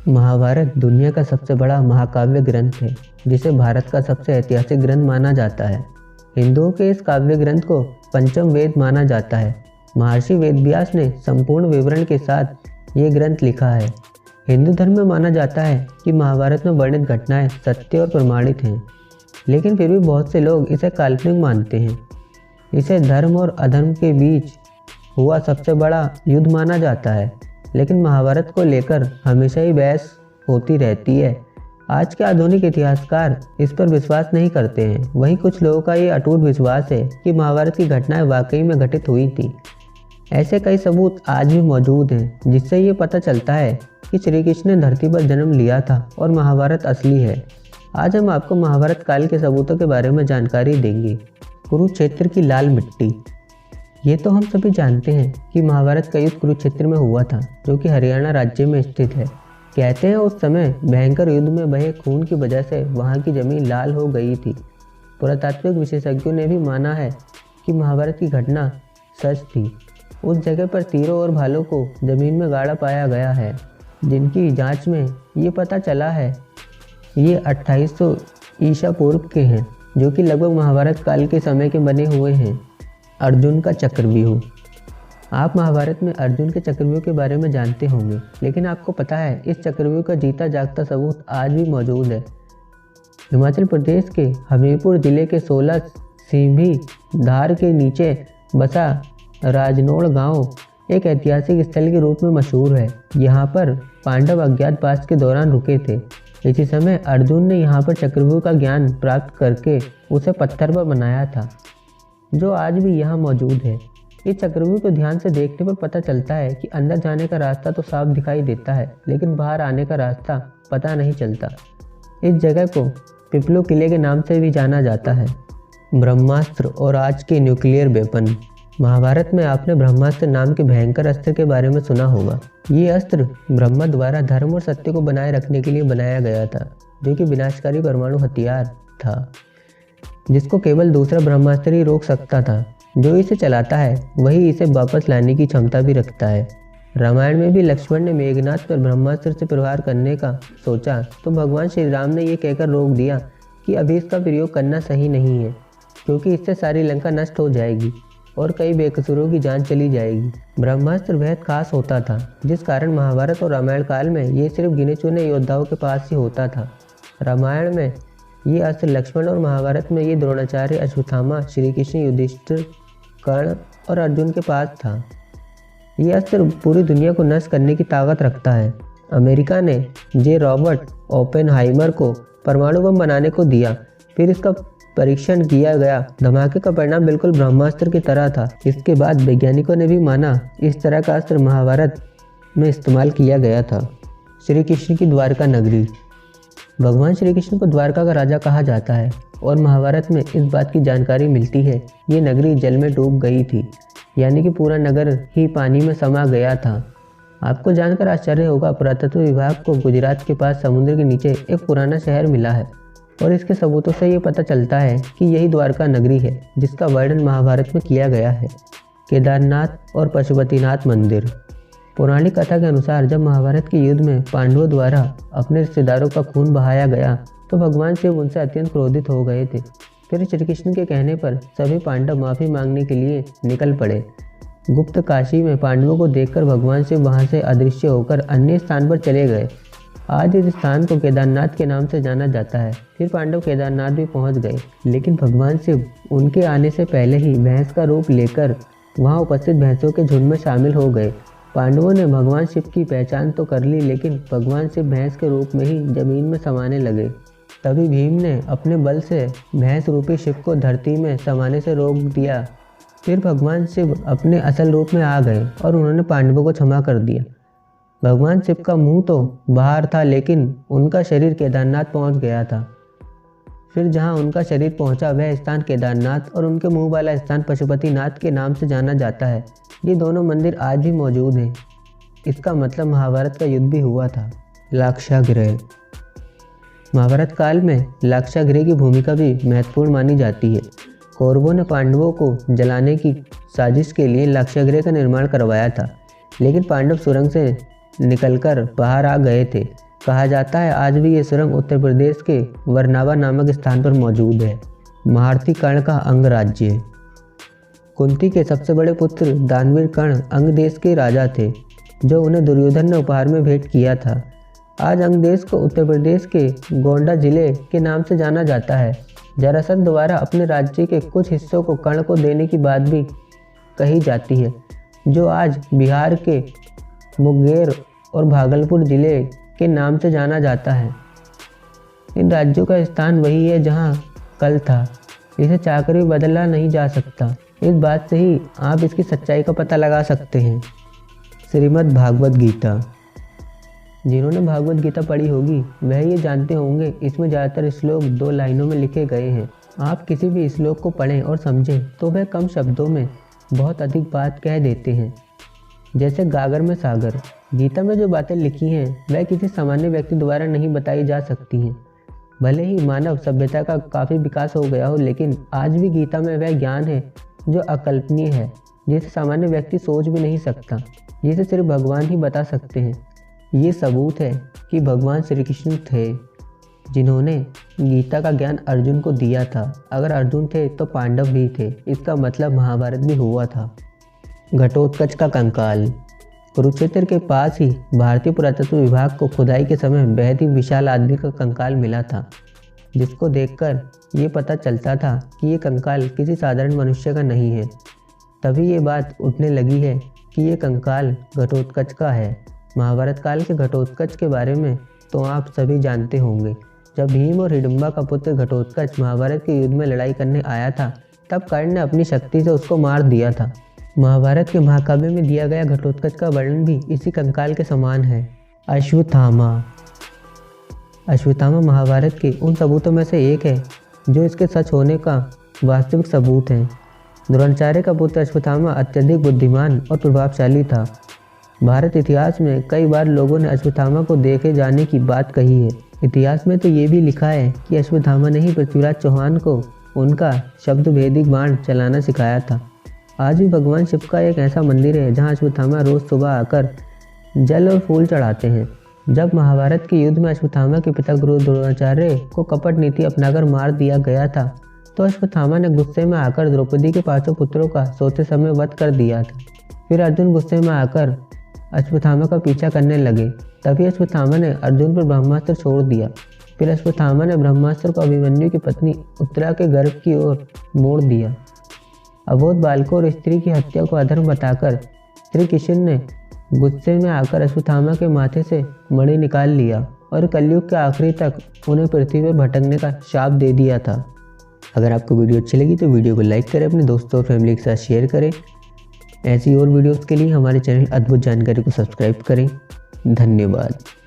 महाभारत दुनिया का सबसे बड़ा महाकाव्य ग्रंथ है, जिसे भारत का सबसे ऐतिहासिक ग्रंथ माना जाता है। हिंदुओं के इस काव्य ग्रंथ को पंचम वेद माना जाता है। महर्षि वेदव्यास ने संपूर्ण विवरण के साथ ये ग्रंथ लिखा है। हिंदू धर्म में माना जाता है कि महाभारत में वर्णित घटनाएं सत्य और प्रमाणित हैं, लेकिन फिर भी बहुत से लोग इसे काल्पनिक मानते हैं। इसे धर्म और अधर्म के बीच हुआ सबसे बड़ा युद्ध माना जाता है, लेकिन महाभारत को लेकर हमेशा ही बहस होती रहती है। आज के आधुनिक इतिहासकार इस पर विश्वास नहीं करते हैं। वहीं कुछ लोगों का ये अटूट विश्वास है कि महाभारत की घटनाएं वाकई में घटित हुई थी। ऐसे कई सबूत आज भी मौजूद हैं, जिससे ये पता चलता है कि श्री कृष्ण ने धरती पर जन्म लिया था और महाभारत असली है। आज हम आपको महाभारत काल के सबूतों के बारे में जानकारी देंगे। कुरुक्षेत्र की लाल मिट्टी। ये तो हम सभी जानते हैं कि महाभारत का युद्ध कुरुक्षेत्र में हुआ था, जो कि हरियाणा राज्य में स्थित है। कहते हैं उस समय भयंकर युद्ध में बहे खून की वजह से वहाँ की जमीन लाल हो गई थी। पुरातात्विक विशेषज्ञों ने भी माना है कि महाभारत की घटना सच थी। उस जगह पर तीरों और भालों को जमीन में गाड़ा पाया गया है, जिनकी जांच में ये पता चला है ये 2800 ईसा पूर्व के हैं, जो कि लगभग महाभारत काल के समय के बने हुए हैं। अर्जुन का चक्रव्यूह। आप महाभारत में अर्जुन के चक्रव्यूह के बारे में जानते होंगे, लेकिन आपको पता है इस चक्रव्यूह का जीता जागता सबूत आज भी मौजूद है। हिमाचल प्रदेश के हमीरपुर जिले के 16 सींभी धार के नीचे बसा राजनोड़ गांव एक ऐतिहासिक स्थल के रूप में मशहूर है। यहाँ पर पांडव अज्ञातवास के दौरान रुके थे। इसी समय अर्जुन ने यहाँ पर चक्रव्यूह का ज्ञान प्राप्त करके उसे पत्थर पर बनाया था, जो आज भी यहाँ मौजूद है। इस चक्रव्यूह को ध्यान से देखने पर पता चलता है कि अंदर जाने का रास्ता तो साफ दिखाई देता है, लेकिन बाहर आने का रास्ता पता नहीं चलता। इस जगह को पिपलू किले के नाम से भी जाना जाता है। ब्रह्मास्त्र और आज के न्यूक्लियर वेपन। महाभारत में आपने ब्रह्मास्त्र नाम के भयंकर अस्त्र के बारे में सुना होगा। ये अस्त्र ब्रह्मा द्वारा धर्म और सत्य को बनाए रखने के लिए बनाया गया था, जो कि विनाशकारी परमाणु हथियार था, जिसको केवल दूसरा ब्रह्मास्त्र ही रोक सकता था। जो इसे चलाता है वही इसे वापस लाने की क्षमता भी रखता है। रामायण में भी लक्ष्मण ने मेघनाथ पर ब्रह्मास्त्र से प्रहार करने का सोचा, तो भगवान श्री राम ने ये कहकर रोक दिया कि अभी इसका प्रयोग करना सही नहीं है, क्योंकि इससे सारी लंका नष्ट हो जाएगी और कई बेकसूरों की जान चली जाएगी। ब्रह्मास्त्र बेहद खास होता था, जिस कारण महाभारत और रामायण काल में ये सिर्फ गिने चुने योद्धाओं के पास ही होता था। रामायण में ये अस्त्र लक्ष्मण और महाभारत में ये द्रोणाचार्य, अश्वत्थामा, श्री कृष्ण, युधिष्ठिर, कर्ण और अर्जुन के पास था। ये अस्त्र पूरी दुनिया को नष्ट करने की ताकत रखता है। अमेरिका ने जे रॉबर्ट ओपेनहाइमर को परमाणु बम बनाने को दिया, फिर इसका परीक्षण किया गया। धमाके का परिणाम बिल्कुल ब्रह्मास्त्र की तरह था। इसके बाद वैज्ञानिकों ने भी माना इस तरह का अस्त्र महाभारत में इस्तेमाल किया गया था। श्री कृष्ण की द्वारका नगरी। भगवान श्री कृष्ण को द्वारका का राजा कहा जाता है और महाभारत में इस बात की जानकारी मिलती है ये नगरी जल में डूब गई थी, यानी कि पूरा नगर ही पानी में समा गया था। आपको जानकर आश्चर्य होगा, पुरातत्व विभाग को गुजरात के पास समुद्र के नीचे एक पुराना शहर मिला है और इसके सबूतों से ये पता चलता है कि यही द्वारका नगरी है, जिसका वर्णन महाभारत में किया गया है। केदारनाथ और पशुपतिनाथ मंदिर। पौराणिक कथा के अनुसार जब महाभारत के युद्ध में पांडवों द्वारा अपने रिश्तेदारों का खून बहाया गया, तो भगवान शिव उनसे अत्यंत क्रोधित हो गए थे। फिर श्री कृष्ण के कहने पर सभी पांडव माफ़ी मांगने के लिए निकल पड़े। गुप्त काशी में पांडवों को देखकर भगवान शिव वहां से अदृश्य होकर अन्य स्थान पर चले गए। आज इस स्थान को केदारनाथ के नाम से जाना जाता है। फिर पांडव केदारनाथ भी पहुंच गए, लेकिन भगवान शिव उनके आने से पहले ही भैंस का रूप लेकर वहां उपस्थित भैंसों के झुंड में शामिल हो गए। पांडवों ने भगवान शिव की पहचान तो कर ली, लेकिन भगवान शिव भैंस के रूप में ही जमीन में समाने लगे। तभी भीम ने अपने बल से भैंस रूपी शिव को धरती में समाने से रोक दिया। फिर भगवान शिव अपने असल रूप में आ गए और उन्होंने पांडवों को क्षमा कर दिया। भगवान शिव का मुंह तो बाहर था, लेकिन उनका शरीर केदारनाथ पहुंच गया था। फिर जहां उनका शरीर पहुंचा वह स्थान केदारनाथ और उनके मुंह वाला स्थान पशुपतिनाथ के नाम से जाना जाता है। ये दोनों मंदिर आज भी मौजूद हैं। इसका मतलब महाभारत का युद्ध भी हुआ था। लाक्षागृह। महाभारत काल में लाक्षागृह की भूमिका भी महत्वपूर्ण मानी जाती है। कौरवों ने पांडवों को जलाने की साजिश के लिए लाक्षागृह का निर्माण करवाया था, लेकिन पांडव सुरंग से निकलकर बाहर आ गए थे। कहा जाता है आज भी ये सुरंग उत्तर प्रदेश के वरनावा नामक स्थान पर मौजूद है। महारथी कर्ण का अंग राज्य। कुंती के सबसे बड़े पुत्र दानवीर कर्ण अंग देश के राजा थे, जो उन्हें दुर्योधन ने उपहार में भेंट किया था। आज अंग देश को उत्तर प्रदेश के गोंडा जिले के नाम से जाना जाता है। जरासंध द्वारा अपने राज्य के कुछ हिस्सों को कर्ण को देने की बात भी कही जाती है, जो आज बिहार के मुंगेर और भागलपुर जिले के नाम से जाना जाता है। इन राज्यों का स्थान वही है जहां कल था, इसे चाहकर भी बदला नहीं जा सकता। इस बात से ही आप इसकी सच्चाई का पता लगा सकते हैं। श्रीमद् भागवत गीता। जिन्होंने भागवत गीता पढ़ी होगी वह ये जानते होंगे इसमें ज़्यादातर श्लोक 2 लाइनों में लिखे गए हैं। आप किसी भी श्लोक को पढ़ें और समझें तो वह कम शब्दों में बहुत अधिक बात कह देते हैं। जैसे गागर में सागर। गीता में जो बातें लिखी हैं वह किसी सामान्य व्यक्ति द्वारा नहीं बताई जा सकती हैं। भले ही मानव सभ्यता का काफ़ी विकास हो गया हो, लेकिन आज भी गीता में वह ज्ञान है जो अकल्पनीय है, जिसे सामान्य व्यक्ति सोच भी नहीं सकता, जिसे सिर्फ भगवान ही बता सकते हैं। ये सबूत है कि भगवान श्री कृष्ण थे जिन्होंने गीता का ज्ञान अर्जुन को दिया था। अगर अर्जुन थे तो पांडव भी थे, इसका मतलब महाभारत भी हुआ था। घटोत्कच का कंकाल। कुरुक्षेत्र के पास ही भारतीय पुरातत्व विभाग को खुदाई के समय बेहद ही विशाल आदमी का कंकाल मिला था, जिसको देखकर ये पता चलता था कि ये कंकाल किसी साधारण मनुष्य का नहीं है। तभी ये बात उठने लगी है कि ये कंकाल घटोत्कच का है। महाभारत काल के घटोत्कच के बारे में तो आप सभी जानते होंगे। जब भीम और हिडिंबा का पुत्र घटोत्कच महाभारत के युद्ध में लड़ाई करने आया था, तब कर्ण ने अपनी शक्ति से उसको मार दिया था। महाभारत के महाकाव्य में दिया गया घटोत्कच का वर्णन भी इसी कंकाल के समान है। अश्वत्थामा। अश्वत्थामा महाभारत के उन सबूतों में से एक है जो इसके सच होने का वास्तविक सबूत है। द्रोणाचार्य का पुत्र अश्वत्थामा अत्यधिक बुद्धिमान और प्रभावशाली था। भारत इतिहास में कई बार लोगों ने अश्वत्थामा को देखे जाने की बात कही है। इतिहास में तो ये भी लिखा है कि अश्वत्थामा ने ही पृथ्वीराज चौहान को उनका शब्द भेदी बाण चलाना सिखाया था। आज भी भगवान शिव का एक ऐसा मंदिर है जहाँ अश्वत्थामा रोज़ सुबह आकर जल और फूल चढ़ाते हैं। जब महाभारत के युद्ध में अश्वत्थामा के पिता गुरु द्रोणाचार्य को कपट नीति अपनाकर मार दिया गया था, तो अश्वत्थामा ने गुस्से में आकर द्रौपदी के 5 पुत्रों का सोते समय वध कर दिया था। फिर अर्जुन गुस्से में आकर अश्वत्थामा का पीछा करने लगे। तभी अश्वत्थामा ने अर्जुन पर ब्रह्मास्त्र छोड़ दिया। फिर अश्वत्थामा ने ब्रह्मास्त्र को अभिमन्यु की पत्नी उत्तरा के गर्भ की ओर मोड़ दिया। अबोध बालकों और स्त्री की हत्या को अधर्म बताकर श्री कृष्ण ने गुस्से में आकर अश्वत्थामा के माथे से मणि निकाल लिया और कलयुग के आखिरी तक उन्हें पृथ्वी पर भटकने का शाप दे दिया था। अगर आपको वीडियो अच्छी लगी तो वीडियो को लाइक करें, अपने दोस्तों और फैमिली के साथ शेयर करें। ऐसी और वीडियोस के लिए हमारे चैनल अद्भुत जानकारी को सब्सक्राइब करें। धन्यवाद।